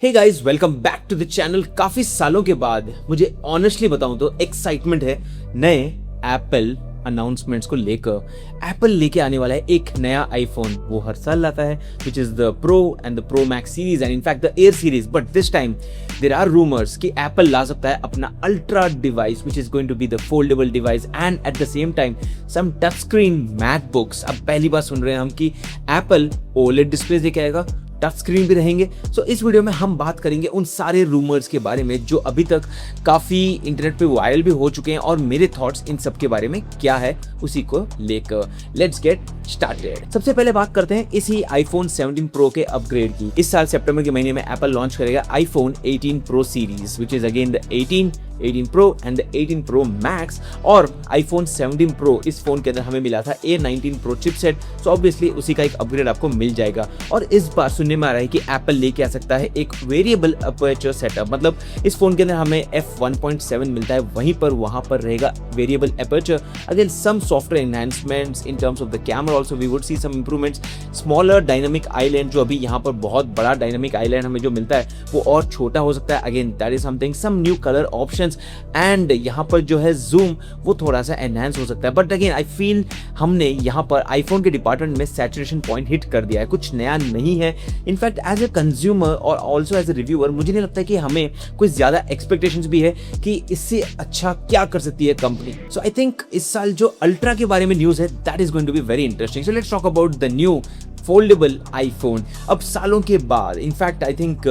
Hey guys, welcome back to the channel. काफी सालों के बाद मुझे ऑनेस्टली बताऊं तो एक्साइटमेंट है नए एप्पल अनाउंसमेंट्स को लेकर। एप्पल लेके आने वाला है एक नया आईफोन। वो हर साल लाता है, which is the pro and the pro max series and in fact the air series. But this time there are rumours कि एप्पल ला सकता है अपना ultra device which is going to be the foldable device and at the same time some touch screen MacBooks. अब पहली बार सुन रहे हैं हम कि एप्पल ओलेड डिस्प्ले लेके आएगा, टच स्क्रीन भी रहेंगे। सो इस वीडियो में हम बात करेंगे उन सारे रूमर्स के बारे में जो अभी तक काफी इंटरनेट पे वायरल भी हो चुके हैं और मेरे थॉट्स इन सब के बारे में क्या है उसी को लेकर। Let's get started. सबसे पहले बात करते हैं इसी आईफोन 17 प्रो के अपग्रेड की। इस साल सितंबर के महीने में एप्पल लॉन्च करेगा iPhone 18 pro series which is again the 18 pro and the 18 pro max. और आईफोन 17 प्रो इस फोन के अंदर हमें मिला था A19 pro chipset, so obviously उसी का एक अपग्रेड आपको मिल जाएगा। और इस बार सुनने में आ रहा है कि एप्पल लेके आ सकता है एक वेरिएबल अपर्चर सेटअप, मतलब इस फोन के अंदर हमें f1.7 मिलता है, वहां पर रहेगा variable aperture. Again some software enhancements in terms of the camera also we would see some improvements. Smaller Dynamic Island, जो अभी यहाँ पर बहुत बड़ा डायनामिक आइलैंड हमें जो मिलता है वो और छोटा हो सकता है। Again that is something, some new colour options and यहाँ पर जो है जूम वो थोड़ा सा एनहांस हो सकता है। बट अगेन आई फील हमने यहाँ पर आईफोन के डिपार्टमेंट में सैचुरेशन पॉइंट हिट कर दिया है, कुछ नया नहीं है। इनफैक्ट एज ए कंज्यूमर और ऑल्सो एज ए रिव्यूअर मुझे नहीं लगता कि हमें कुछ ज्यादा एक्सपेक्टेशंस भी है कि इससे अच्छा क्या कर सकती है कंपनी। सो आई थिंक इस साल जो अल्ट्रा के बारे में न्यूज है that is going to be very interesting. So let's talk about the new foldable iPhone. अब सालों के बाद इनफैक्ट आई थिंक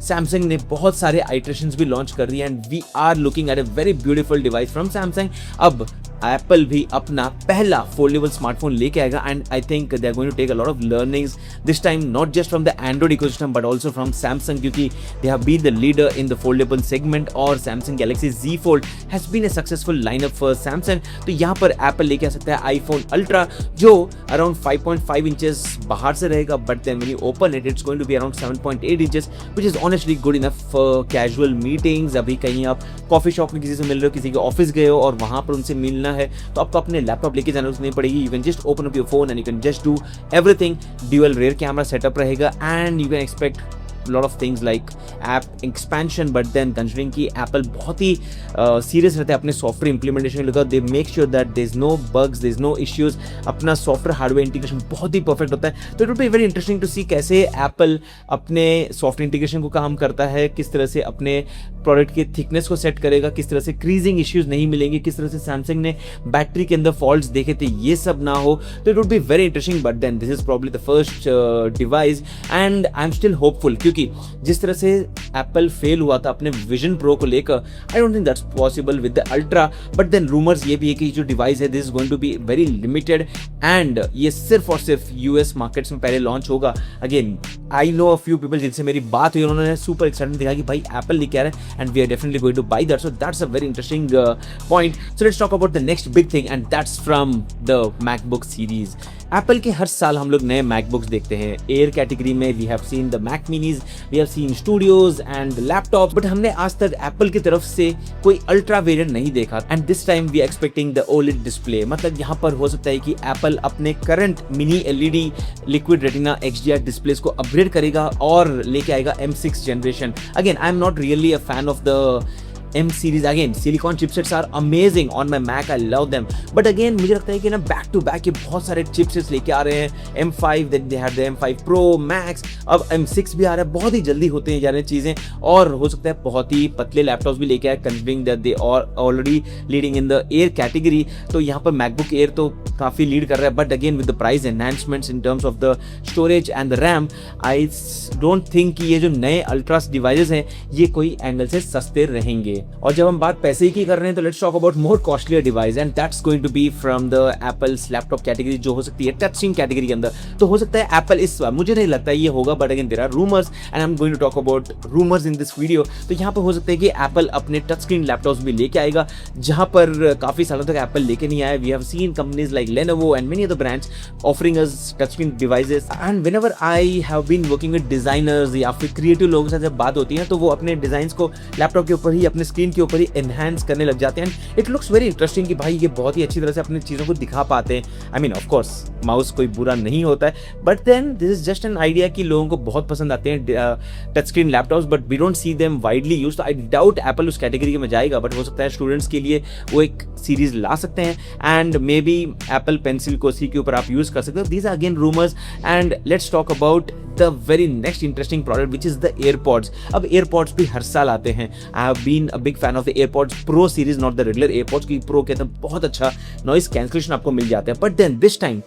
सैमसंग ने बहुत सारे आइटरेशंस भी लॉन्च कर दिए and we are looking at a very beautiful device from Samsung. अब एप्पल भी अपना पहला फोल्डेबल स्मार्टफोन लेके आएगा and I think they are going to take a lot of learnings this time, not just from the Android ecosystem but also from Samsung, क्योंकि they have been the leader in the foldable segment और Samsung Galaxy Z Fold has been a successful lineup for Samsung. तो यहाँ पर Apple लेके आ सकता है iPhone ultra जो अराउंड 5.5 इंचेस बाहर से रहेगा, but then when you open it it's going to be around 7.8 inches which is honestly good enough for casual meetings. अभी कहीं आप कॉफी शॉप में किसी से मिल रहे हो, किसी के ऑफिस गए हो और वहां पर उनसे मिलना है तो आपको अपने लैपटॉप लेके जाने नहीं पड़ेगी। You can just open up your phone and you can just do everything. Dual rear camera setup रहेगा and you can expect lot of things like app expansion, but then considering कि Apple बहुत ही serious रहता है अपने software implementation लेकर, they make sure that there is no bugs, there is no issues, अपना software hardware integration बहुत ही perfect होता है। तो it would be very interesting to see कैसे Apple अपने सॉफ्टवेयर इंटीग्रेशन को काम करता है, किस तरह से अपने प्रोडक्ट की थिकनेस को सेट करेगा, किस तरह से क्रीजिंग इश्यूज नहीं मिलेंगे, किस तरह से सैमसंग ने बैटरी के अंदर फॉल्ट्स देखे थे ये सब ना हो। तो it would be very interesting, but then this is probably the first device and I am still hopeful, क्योंकि जिस तरह से एप्पल फेल हुआ था अपने विजन प्रो को लेकर, I don't think that's possible with the ultra. But then rumours ये भी है कि जो डिवाइस है this is going to be very limited and ये सिर्फ और सिर्फ यूएस मार्केट्स में पहले लॉन्च होगा। Again I know a few people जिनसे मेरी बात हुई, उन्होंने सुपर एक्साइटमेंट दिखा कि भाई एप्पल लेके आ रहा है and we are definitely going to buy that. So that's a very interesting point. So let's talk about the next big thing and that's from the MacBook series. Apple के हर साल हम लोग नए मैकबुक्स देखते हैं। एयर कैटेगरी में we have seen the Mac minis, we have seen studios and laptop, but हमने आज तक एप्पल की तरफ से कोई अल्ट्रा वेरिएंट नहीं देखा and this time we are expecting the OLED display. मतलब यहाँ पर हो सकता है कि एप्पल अपने current mini LED liquid retina XDR displays को अपग्रेड करेगा और लेके आएगा M6 generation. Again I am not really a fan of the M series. Again, silicon chipsets are amazing on my Mac. I love them. But again, मुझे लगता है कि ना बैक टू बैक ये बहुत सारे चिपसेट्स लेके आ रहे हैं। M5, then they had the M5 Pro, Max, अब M6 भी आ रहा है। बहुत ही जल्दी होते हैं जा रही चीजें और हो सकता है बहुत ही पतले लैपटॉप्स भी लेके आए, considering that they are already leading in the Air category. तो यहाँ पर MacBook Air तो काफी लीड कर रहा है, but again with the price enhancements in terms of the storage and the RAM, I don't think कि ये जो नए अल्ट्रास डिवाइसेस हैं ये कोई एंगल से सस्ते रहेंगे। और जब हम बात पैसे की कर रहे हैं तो let's talk about more costlier device and that's going to be from the Apple's laptop category, जो हो सकती है टच स्क्रीन कैटेगरी के अंदर। तो हो सकता है एप्पल इस बार, मुझे नहीं लगता ये होगा, but again there are rumours and I am going to talk about rumours in this video. तो यहाँ पर हो सकता है कि एप्पल अपने टच स्क्रीन लैपटॉप्स भी लेके आएगा, जहां पर काफी सालों तक एप्पल लेके नहीं आया। We have seen companies like Lenovo and many other brands offering us touch screen devices and whenever I have been working with designers या फिर क्रिएटिव लोगों से जब बात होती है तो वो अपने डिजाइंस को लैपटॉप के ऊपर ही अपने स्क्रीन के ऊपर ही एनहांस करने लग जाते हैं। इट लुक्स वेरी इंटरेस्टिंग कि भाई ये बहुत ही अच्छी तरह से अपनी चीज़ों को दिखा पाते हैं। I mean of course mouse कोई बुरा नहीं होता है, but then this is just an idea कि लोगों को बहुत पसंद आते हैं touch screen laptops, but we don't see them widely use. So I doubt Apple उस कैटेगरी में जाएगा, बट हो सकता है स्टूडेंट्स के लिए वो एक सीरीज ला सकते हैं and maybe Apple pencil को सी के ऊपर आप यूज कर सकते हो। These are again rumours and let's talk about the very next interesting product which is the AirPods. अब एयरपॉड्स भी हर साल आते हैं। I have been a big fan of the AirPods pro series, not the regular AirPods, की pro कहते हैं बहुत अच्छा नॉइस कैंसलेशन आपको मिल जाता है। But then this time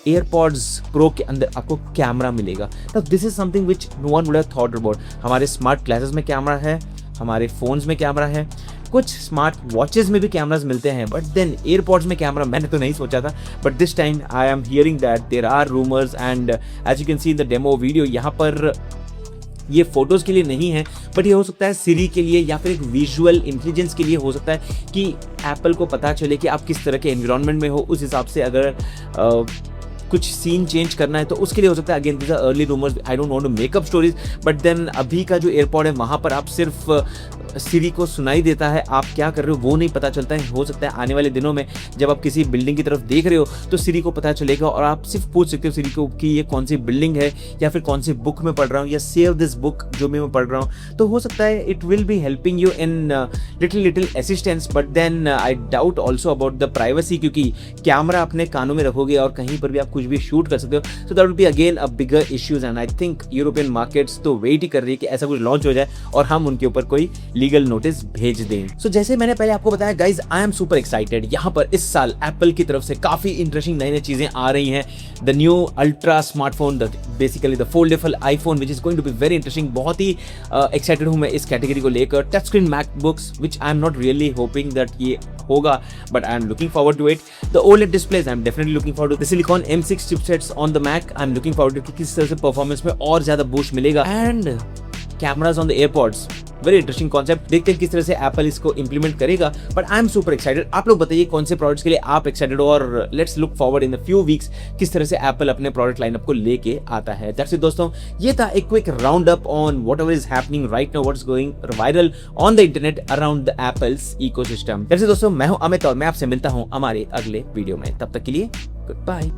AirPods pro के अंदर आपको कैमरा मिलेगा। Now this is something which no one would have thought about. हमारे स्मार्ट ग्लासेस में कैमरा है, हमारे फोन्स में कैमरा है, कुछ स्मार्ट वॉचेस में भी कैमराज मिलते हैं, बट देन एयरपॉड्स में कैमरा मैंने तो नहीं सोचा था। But this time I am hearing that there are rumours and as you can see in the demo video, यहाँ पर ये फोटोज के लिए नहीं है, बट ये हो सकता है सिरी के लिए या फिर एक विजुअल इंटेलिजेंस के लिए हो सकता है कि एप्पल को पता चले कि आप किस तरह के एनवायरनमेंट में हो, उस हिसाब से अगर कुछ सीन चेंज करना है तो उसके लिए हो सकता है। Again this are early rumours, I don't want to make up stories, but then अभी का जो एयरपॉड है वहाँ पर आप सिर्फ सिरी को सुनाई देता है, आप क्या कर रहे हो वो नहीं पता चलता है। हो सकता है आने वाले दिनों में जब आप किसी बिल्डिंग की तरफ देख रहे हो तो सिरी को पता चलेगा और आप सिर्फ पूछ सकते हो सिरी को कि ये कौन सी बिल्डिंग है या फिर कौन सी बुक में पढ़ रहा हूँ या सेव दिस बुक जो मैं पढ़ रहा हूँ। तो हो सकता है it will be helping you in little assistance, but then I doubt also about the privacy, क्योंकि कैमरा अपने कानों में रखोगे और कहीं पर भी आप कुछ भी शूट कर सकते हो। So that will be again a bigger issues and I think European markets तो वेट ही कर रही है कि ऐसा कुछ लॉन्च हो जाए और हम उनके ऊपर कोई लीगल नोटिस भेज दें। सो जैसे मैंने पहले आपको बताया guys, I am super excited. यहाँ पर इस साल एप्पल की तरफ से काफी इंटरेस्टिंग नई नई चीजें आ रही हैं। The new ultra smartphone, basically the foldable iPhone which is going to be very interesting. बहुत ही एक्साइटेड हूं मैं इस कैटेगरी को लेकर। Touch screen MacBooks which I am not really hoping that ये होगा, but I am looking forward to it. The OLED displays I am definitely looking forward to the silicon M6 chipsets on the Mac. I am looking forward to किस तरह से performance में और ज्यादा boost मिलेगा। And cameras on the AirPods, very interesting concept. देखते हैं किस तरह से एप्पल इसको इंप्लीमेंट करेगा, but I am super excited. आप लोग बताइए कौन से प्रोडक्ट्स के लिए आप एक्साइटेड हो और let's look forward in the few weeks किस तरह से एप्पल अपने प्रोडक्ट लाइनअप को लेके आता है। दैट्स इट दोस्तों, ये था एक quick round up on whatever is happening right now, what's going viral on the internet around the apples ecosystem. That's it दोस्तों, मैं हूं अमित और मैं आपसे मिलता हूं हमारे अगले वीडियो में। तब तक के लिए गुड बाय।